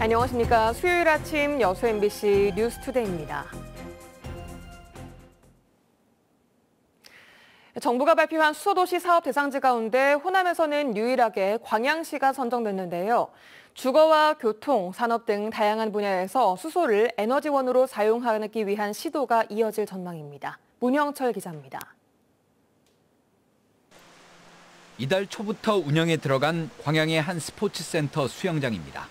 안녕하십니까. 수요일 아침 여수 MBC 뉴스투데이입니다. 정부가 발표한 수소도시 사업 대상지 가운데 호남에서는 유일하게 광양시가 선정됐는데요. 주거와 교통, 산업 등 다양한 분야에서 수소를 에너지원으로 사용하기 위한 시도가 이어질 전망입니다. 문영철 기자입니다. 이달 초부터 운영에 들어간 광양의 한 스포츠센터 수영장입니다.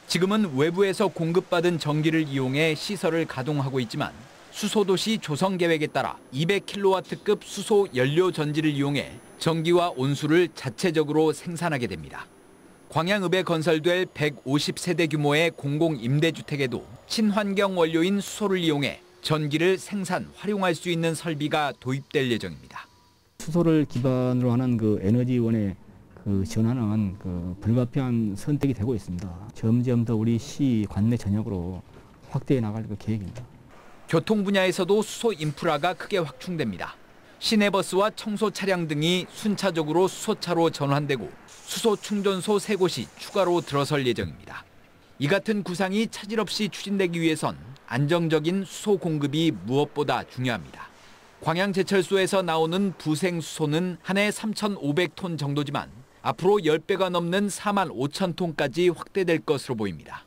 지금은 외부에서 공급받은 전기를 이용해 시설을 가동하고 있지만 수소도시 조성 계획에 따라 200kW급 수소 연료 전지를 이용해 전기와 온수를 자체적으로 생산하게 됩니다. 광양읍에 건설될 150세대 규모의 공공임대주택에도 친환경 원료인 수소를 이용해 전기를 생산, 활용할 수 있는 설비가 도입될 예정입니다. 수소를 기반으로 하는 에너지원의 전환은 불가피한 선택이 되고 있습니다. 점점 더 우리 시 관내 전역으로 확대해 나갈 계획입니다. 교통 분야에서도 수소 인프라가 크게 확충됩니다. 시내버스와 청소 차량 등이 순차적으로 수소차로 전환되고 수소 충전소 3곳이 추가로 들어설 예정입니다. 이 같은 구상이 차질 없이 추진되기 위해선 안정적인 수소 공급이 무엇보다 중요합니다. 광양제철소에서 나오는 부생 수소는 한 해 3,500톤 정도지만 앞으로 10배가 넘는 4만 5천 톤까지 확대될 것으로 보입니다.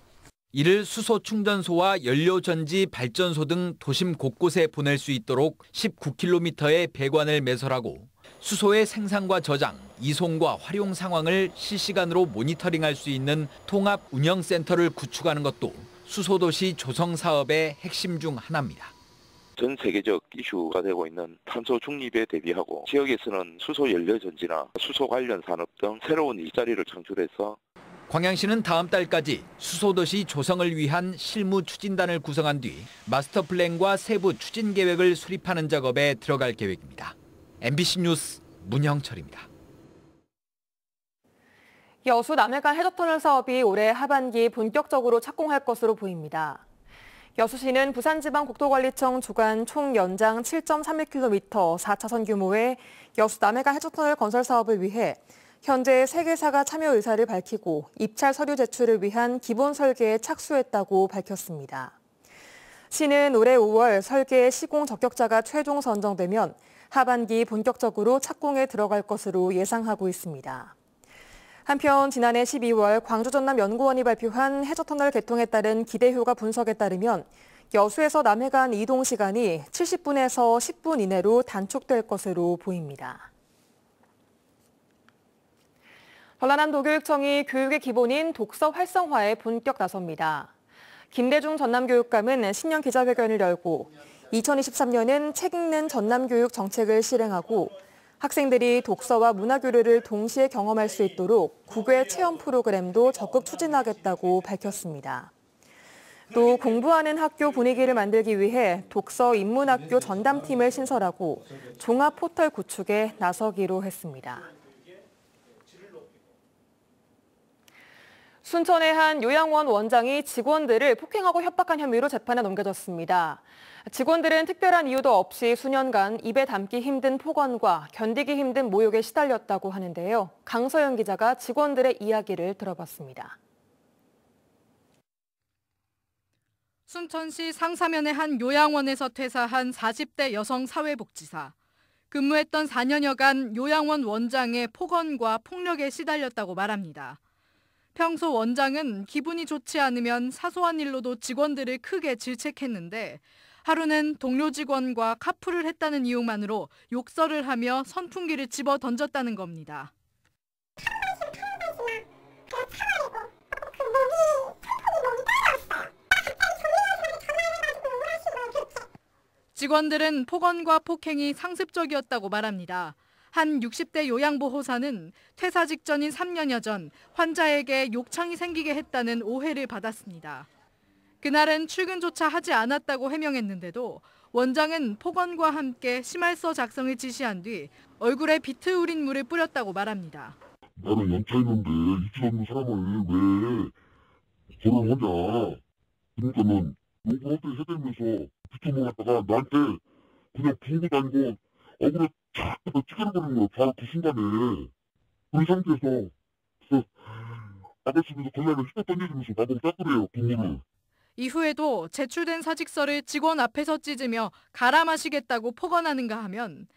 이를 수소 충전소와 연료전지 발전소 등 도심 곳곳에 보낼 수 있도록 19km의 배관을 매설하고 수소의 생산과 저장, 이송과 활용 상황을 실시간으로 모니터링할 수 있는 통합 운영센터를 구축하는 것도 수소도시 조성 사업의 핵심 중 하나입니다. 전 세계적 이슈가 되고 있는 탄소 중립에 대비하고 지역에서는 수소 연료 전지나 수소 관련 산업 등 새로운 일자리를 창출해서 광양시는 다음 달까지 수소도시 조성을 위한 실무 추진단을 구성한 뒤 마스터 플랜과 세부 추진 계획을 수립하는 작업에 들어갈 계획입니다. MBC 뉴스 문형철입니다. 여수 남해간 해저터널 사업이 올해 하반기 본격적으로 착공할 것으로 보입니다. 여수시는 부산지방국토관리청 주관 총 연장 7.31km 4차선 규모의 여수 남해간 해저터널 건설 사업을 위해 현재 3개사가 참여 의사를 밝히고 입찰 서류 제출을 위한 기본 설계에 착수했다고 밝혔습니다. 시는 올해 5월 설계 시공 적격자가 최종 선정되면 하반기 본격적으로 착공에 들어갈 것으로 예상하고 있습니다. 한편 지난해 12월 광주전남연구원이 발표한 해저터널 개통에 따른 기대효과 분석에 따르면 여수에서 남해간 이동 시간이 70분에서 10분 이내로 단축될 것으로 보입니다. 전라남 도교육청이 교육의 기본인 독서 활성화에 본격 나섭니다. 김대중 전남교육감은 신년 기자회견을 열고 2023년은 책 읽는 전남교육 정책을 실행하고 학생들이 독서와 문화교류를 동시에 경험할 수 있도록 국외 체험 프로그램도 적극 추진하겠다고 밝혔습니다. 또 공부하는 학교 분위기를 만들기 위해 독서 인문학교 전담팀을 신설하고 종합 포털 구축에 나서기로 했습니다. 순천의 한 요양원 원장이 직원들을 폭행하고 협박한 혐의로 재판에 넘겨졌습니다. 직원들은 특별한 이유도 없이 수년간 입에 담기 힘든 폭언과 견디기 힘든 모욕에 시달렸다고 하는데요. 강서영 기자가 직원들의 이야기를 들어봤습니다. 순천시 상사면의 한 요양원에서 퇴사한 40대 여성 사회복지사. 근무했던 4년여간 요양원 원장의 폭언과 폭력에 시달렸다고 말합니다. 평소 원장은 기분이 좋지 않으면 사소한 일로도 직원들을 크게 질책했는데 하루는 동료 직원과 카풀을 했다는 이유만으로 욕설을 하며 선풍기를 집어 던졌다는 겁니다. 직원들은 폭언과 폭행이 상습적이었다고 말합니다. 한 60대 요양보호사는 퇴사 직전인 3년여 전 환자에게 욕창이 생기게 했다는 오해를 받았습니다. 그날은 출근조차 하지 않았다고 해명했는데도 원장은 폭언과 함께 심할서 작성을 지시한 뒤 얼굴에 비트우린 물을 뿌렸다고 말합니다. 나는 연차 있는데 이치 없는 사람을 왜 거론하냐. 그러니까는 욕을 어떻게 해대면서 비트물 갖다가 나한테 그냥 부고 다니고 얼굴에 쫙 찌개를 버리는 거야. 바로 그 순간에. 그런 상태에서 아저씨들도 걸레를 휘어 던져주면서 나보고 닦으래요, 국물을. 이후에도 제출된 사직서를 직원 앞에서 찢으며 갈아 마시겠다고 폭언하는가 하면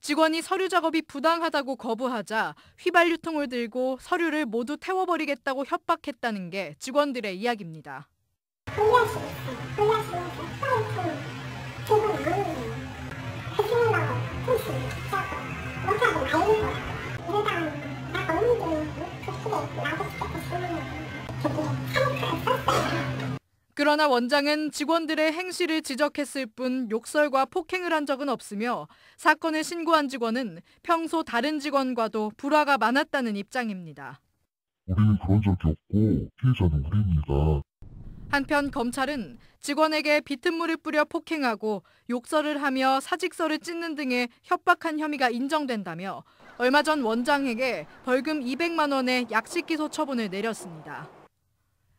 직원이 서류 작업이 부당하다고 거부하자 휘발유통을 들고 서류를 모두 태워버리겠다고 협박했다는 게 직원들의 이야기입니다. 그러나 원장은 직원들의 행실을 지적했을 뿐 욕설과 폭행을 한 적은 없으며 사건을 신고한 직원은 평소 다른 직원과도 불화가 많았다는 입장입니다. 우리는 그런 적이 없고 피해자는 우리입니다. 한편 검찰은 직원에게 비눗물을 뿌려 폭행하고 욕설을 하며 사직서를 찢는 등의 협박한 혐의가 인정된다며 얼마 전 원장에게 벌금 200만 원의 약식기소 처분을 내렸습니다.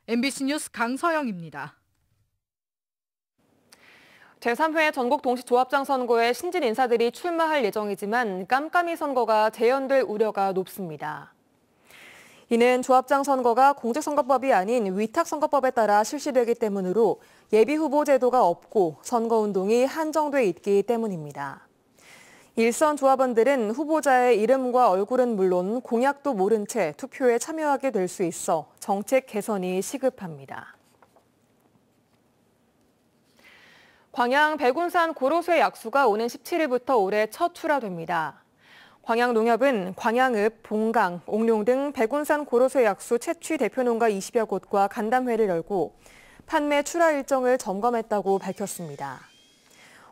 MBC 뉴스 강서영입니다. 제3회 전국 동시조합장 선거에 신진 인사들이 출마할 예정이지만 깜깜이 선거가 재연될 우려가 높습니다. 이는 조합장 선거가 공직선거법이 아닌 위탁선거법에 따라 실시되기 때문으로 예비후보 제도가 없고 선거운동이 한정돼 있기 때문입니다. 일선 조합원들은 후보자의 이름과 얼굴은 물론 공약도 모른 채 투표에 참여하게 될 수 있어 정책 개선이 시급합니다. 광양 백운산 고로쇠 약수가 오는 17일부터 올해 첫 출하됩니다. 광양농협은 광양읍, 봉강, 옥룡 등 백운산 고로쇠 약수 채취 대표 농가 20여 곳과 간담회를 열고 판매 출하 일정을 점검했다고 밝혔습니다.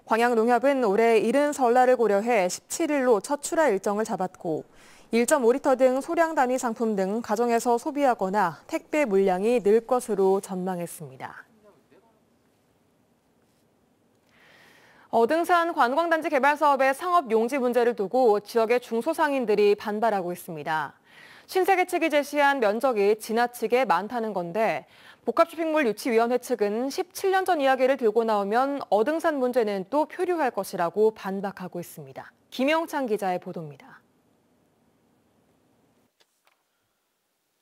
광양농협은 올해 이른 설날을 고려해 17일로 첫 출하 일정을 잡았고 1.5리터 등 소량 단위 상품 등 가정에서 소비하거나 택배 물량이 늘 것으로 전망했습니다. 어등산 관광단지 개발 사업의 상업 용지 문제를 두고 지역의 중소상인들이 반발하고 있습니다. 신세계 측이 제시한 면적이 지나치게 많다는 건데 복합쇼핑몰 유치위원회 측은 17년 전 이야기를 들고 나오면 어등산 문제는 또 표류할 것이라고 반박하고 있습니다. 김영찬 기자의 보도입니다.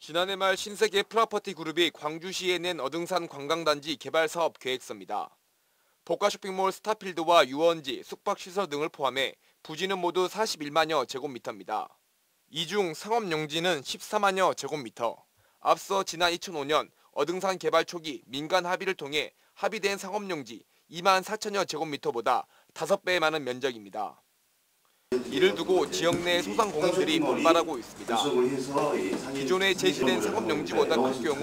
지난해 말 신세계 프라퍼티 그룹이 광주시에 낸 어등산 관광단지 개발 사업 계획서입니다. 복합쇼핑몰 스타필드와 유원지, 숙박시설 등을 포함해 부지는 모두 41만여 제곱미터입니다. 이 중 상업용지는 14만여 제곱미터. 앞서 지난 2005년 어등산 개발 초기 민간 합의를 통해 합의된 상업용지 2만 4천여 제곱미터보다 5배 많은 면적입니다. 이를 두고 지역 내 소상공인들이 반발하고 있습니다. 기존에 제시된 상업용지보다 클 경우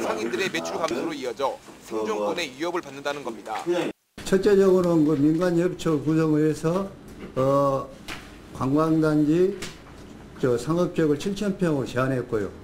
상인들의 매출 감소로 이어져 생존권에 위협을 받는다는 겁니다. 첫째적으로는 그 민간협조 구성을 해서 관광단지 상업지역을 7,000평으로 제한했고요.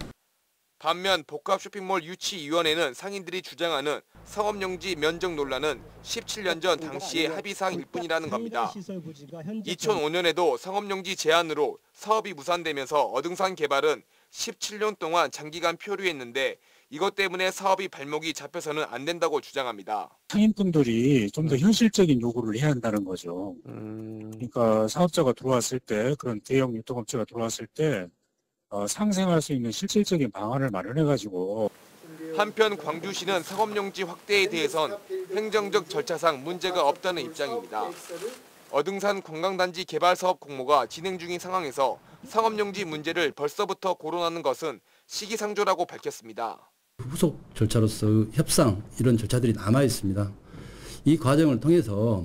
반면 복합쇼핑몰 유치위원회는 상인들이 주장하는 상업용지 면적 논란은 17년 전 당시의 합의사항일 뿐이라는 겁니다. 2005년에도 상업용지 제한으로 사업이 무산되면서 어등산 개발은 17년 동안 장기간 표류했는데 이것 때문에 사업이 발목이 잡혀서는 안 된다고 주장합니다. 상인분들이 좀 더 현실적인 요구를 해야 한다는 거죠. 그러니까 사업자가 들어왔을 때, 그런 대형 유통업체가 들어왔을 때 상생할 수 있는 실질적인 방안을 마련해가지고. 한편 광주시는 상업용지 확대에 대해선 행정적 절차상 문제가 없다는 입장입니다. 어등산 관광단지 개발 사업 공모가 진행 중인 상황에서 상업용지 문제를 벌써부터 거론하는 것은 시기상조라고 밝혔습니다. 후속 절차로서 협상 이런 절차들이 남아 있습니다. 이 과정을 통해서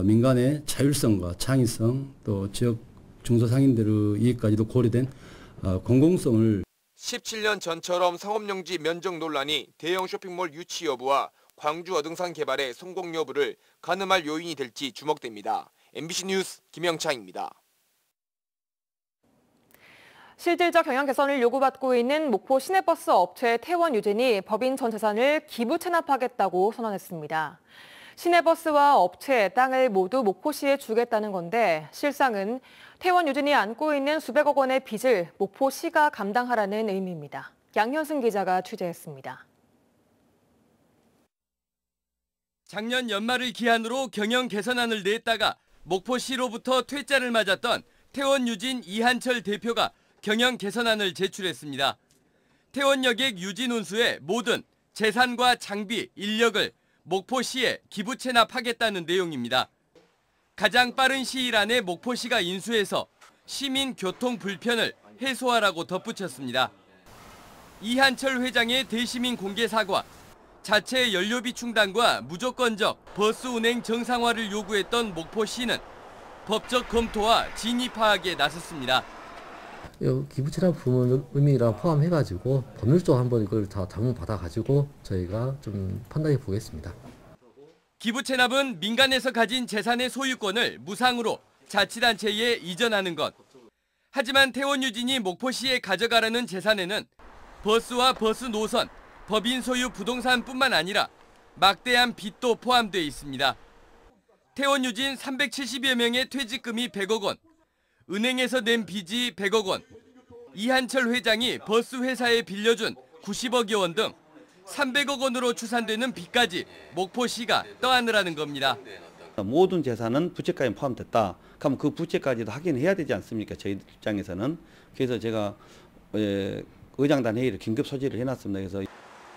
민간의 자율성과 창의성 또 지역 중소상인들의 이익까지도 고려된 공공성을 17년 전처럼 상업용지 면적 논란이 대형 쇼핑몰 유치 여부와 광주 어등산 개발의 성공 여부를 가늠할 요인이 될지 주목됩니다. MBC 뉴스 김영창입니다. 실질적 경영 개선을 요구받고 있는 목포 시내버스 업체 태원유진이 법인 전 재산을 기부 체납하겠다고 선언했습니다. 시내버스와 업체, 땅을 모두 목포시에 주겠다는 건데 실상은 태원유진이 안고 있는 수백억 원의 빚을 목포시가 감당하라는 의미입니다. 양현승 기자가 취재했습니다. 작년 연말을 기한으로 경영 개선안을 냈다가 목포시로부터 퇴짜를 맞았던 태원유진 이한철 대표가 경영 개선안을 제출했습니다. 태원 여객 유진 운수의 모든 재산과 장비, 인력을 목포시에 기부 체납하겠다는 내용입니다. 가장 빠른 시일 안에 목포시가 인수해서 시민 교통 불편을 해소하라고 덧붙였습니다. 이한철 회장의 대시민 공개 사과, 자체 연료비 충당과 무조건적 버스 운행 정상화를 요구했던 목포시는 법적 검토와 진위 파악에 나섰습니다. 기부 체납 부분 의미랑 포함해가지고 법률적으로 한번 이걸 다 담론받아가지고 저희가 좀 판단해 보겠습니다. 기부 체납은 민간에서 가진 재산의 소유권을 무상으로 자치단체에 이전하는 것. 하지만 태원 유진이 목포시에 가져가라는 재산에는 버스와 버스 노선, 법인 소유 부동산뿐만 아니라 막대한 빚도 포함되어 있습니다. 태원 유진 370여 명의 퇴직금이 100억 원, 은행에서 낸 빚이 100억 원, 이한철 회장이 버스 회사에 빌려준 90억여 원 등 300억 원으로 추산되는 빚까지 목포시가 떠안으라는 겁니다. 모든 재산은 부채까지 포함됐다. 그럼 그 부채까지도 확인해야 되지 않습니까? 저희 입장에서는. 그래서 제가 의장단 회의를 긴급 소집을 해놨습니다. 그래서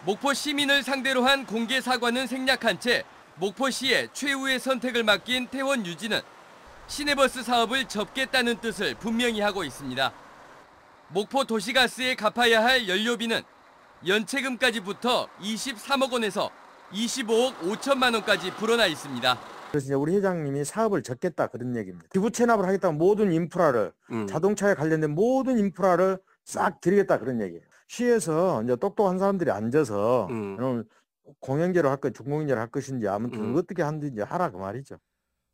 목포 시민을 상대로 한 공개 사과는 생략한 채 목포시에 최후의 선택을 맡긴 태원 유진은 시내버스 사업을 접겠다는 뜻을 분명히 하고 있습니다. 목포 도시가스에 갚아야 할 연료비는 연체금까지 붙어 23억 원에서 25억 5천만 원까지 불어나 있습니다. 그래서 이제 우리 회장님이 사업을 접겠다 그런 얘기입니다. 기부 체납을 하겠다면 모든 인프라를 자동차에 관련된 모든 인프라를 싹 드리겠다 그런 얘기예요. 시에서 이제 똑똑한 사람들이 앉아서 공영제로 할 것, 중공영제로 할 것인지 아무튼 어떻게 하는지 하라 그 말이죠.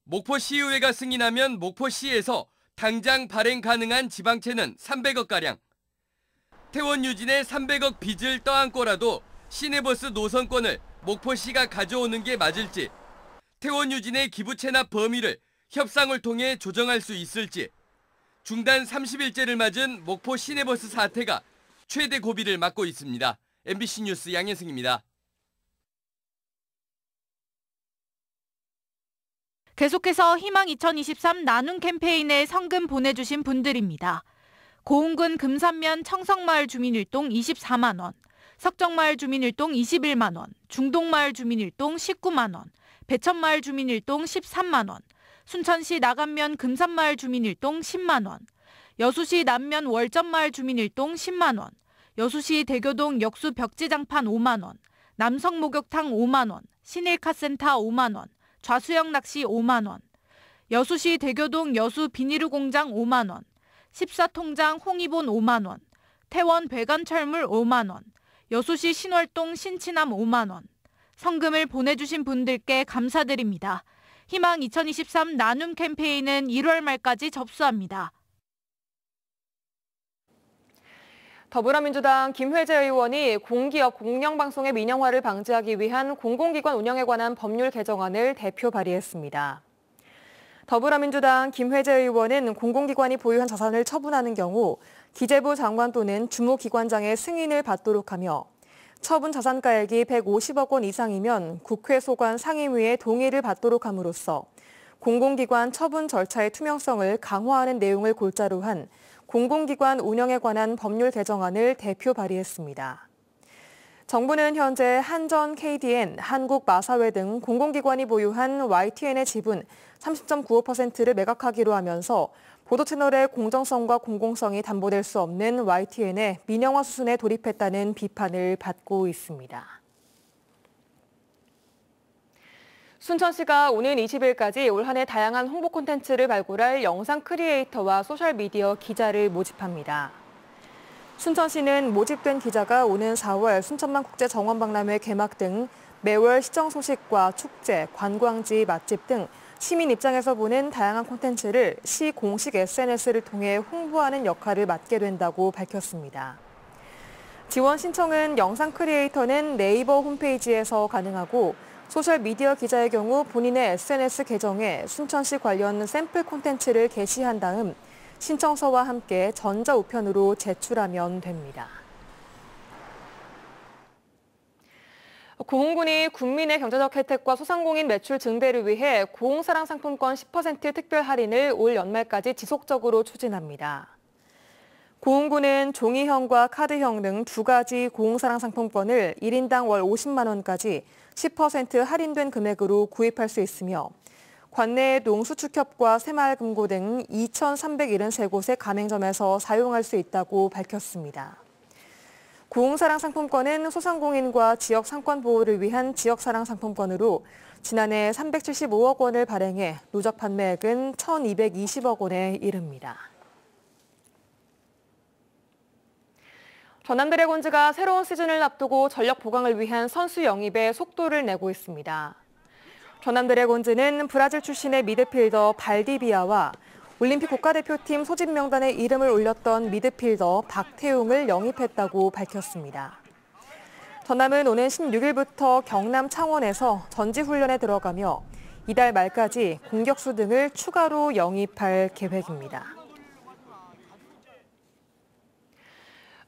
목포시의회가 승인하면 목포시에서 당장 발행 가능한 지방채는 300억가량. 태원 유진의 300억 빚을 떠안고라도 시내버스 노선권을 목포시가 가져오는 게 맞을지, 태원 유진의 기부 체납 범위를 협상을 통해 조정할 수 있을지, 중단 30일째를 맞은 목포 시내버스 사태가 최대 고비를 맞고 있습니다. MBC 뉴스 양현승입니다. 계속해서 희망 2023 나눔 캠페인에 성금 보내주신 분들입니다. 고흥군 금산면 청성마을 주민일동 24만 원, 석정마을 주민일동 21만 원, 중동마을 주민일동 19만 원, 배천마을 주민일동 13만 원, 순천시 나간면 금산마을 주민일동 10만 원, 여수시 남면 월전마을 주민일동 10만 원, 여수시 대교동 역수 벽지장판 5만 원, 남성 목욕탕 5만 원, 신일카센터 5만 원, 좌수영 낚시 5만 원, 여수시 대교동 여수 비니르 공장 5만 원, 14통장 홍이본 5만 원, 태원 배관철물 5만 원, 여수시 신월동 신치남 5만 원. 성금을 보내주신 분들께 감사드립니다. 희망 2023 나눔 캠페인은 1월 말까지 접수합니다. 더불어민주당 김회재 의원이 공기업 공영방송의 민영화를 방지하기 위한 공공기관 운영에 관한 법률 개정안을 대표 발의했습니다. 더불어민주당 김회재 의원은 공공기관이 보유한 자산을 처분하는 경우 기재부 장관 또는 주무기관장의 승인을 받도록 하며 처분 자산가액이 150억 원 이상이면 국회 소관 상임위의 동의를 받도록 함으로써 공공기관 처분 절차의 투명성을 강화하는 내용을 골자로 한 공공기관 운영에 관한 법률 개정안을 대표 발의했습니다. 정부는 현재 한전, KDN, 한국마사회 등 공공기관이 보유한 YTN의 지분 30.95%를 매각하기로 하면서 보도채널의 공정성과 공공성이 담보될 수 없는 YTN의 민영화 수순에 돌입했다는 비판을 받고 있습니다. 순천시가 오는 20일까지 올 한 해 다양한 홍보 콘텐츠를 발굴할 영상 크리에이터와 소셜미디어 기자를 모집합니다. 순천시는 모집된 기자가 오는 4월 순천만 국제정원박람회 개막 등 매월 시정 소식과 축제, 관광지, 맛집 등 시민 입장에서 보는 다양한 콘텐츠를 시 공식 SNS를 통해 홍보하는 역할을 맡게 된다고 밝혔습니다. 지원 신청은 영상 크리에이터는 네이버 홈페이지에서 가능하고 소셜미디어 기자의 경우 본인의 SNS 계정에 순천시 관련 샘플 콘텐츠를 게시한 다음 신청서와 함께 전자우편으로 제출하면 됩니다. 고흥군이 국민의 경제적 혜택과 소상공인 매출 증대를 위해 고흥사랑 상품권 10% 특별 할인을 올 연말까지 지속적으로 추진합니다. 고흥군은 종이형과 카드형 등 2가지 고흥사랑 상품권을 1인당 월 50만 원까지 10% 할인된 금액으로 구입할 수 있으며 관내 농수축협과 새마을금고 등 2,373곳의 가맹점에서 사용할 수 있다고 밝혔습니다. 고흥사랑 상품권은 소상공인과 지역 상권 보호를 위한 지역사랑 상품권으로 지난해 375억 원을 발행해 누적 판매액은 1,220억 원에 이릅니다. 전남 드래곤즈가 새로운 시즌을 앞두고 전력 보강을 위한 선수 영입에 속도를 내고 있습니다. 전남 드래곤즈는 브라질 출신의 미드필더 발디비아와 올림픽 국가대표팀 소집 명단에 이름을 올렸던 미드필더 박태웅을 영입했다고 밝혔습니다. 전남은 오는 16일부터 경남 창원에서 전지훈련에 들어가며 이달 말까지 공격수 등을 추가로 영입할 계획입니다.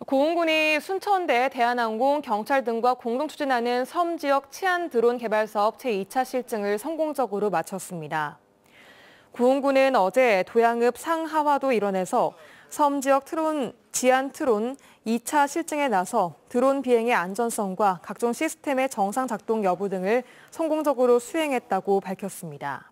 고흥군이 순천대, 대한항공, 경찰 등과 공동 추진하는 섬 지역 치안 드론 개발 사업 제2차 실증을 성공적으로 마쳤습니다. 고흥군은 어제 도양읍 상하화도 일원에서 섬 지역 지안 트론 2차 실증에 나서 드론 비행의 안전성과 각종 시스템의 정상 작동 여부 등을 성공적으로 수행했다고 밝혔습니다.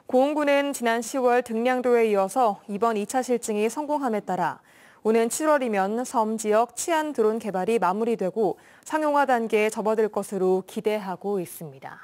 고흥군은 지난 10월 등량도에 이어서 이번 2차 실증이 성공함에 따라 오는 7월이면 섬 지역 치안 드론 개발이 마무리되고 상용화 단계에 접어들 것으로 기대하고 있습니다.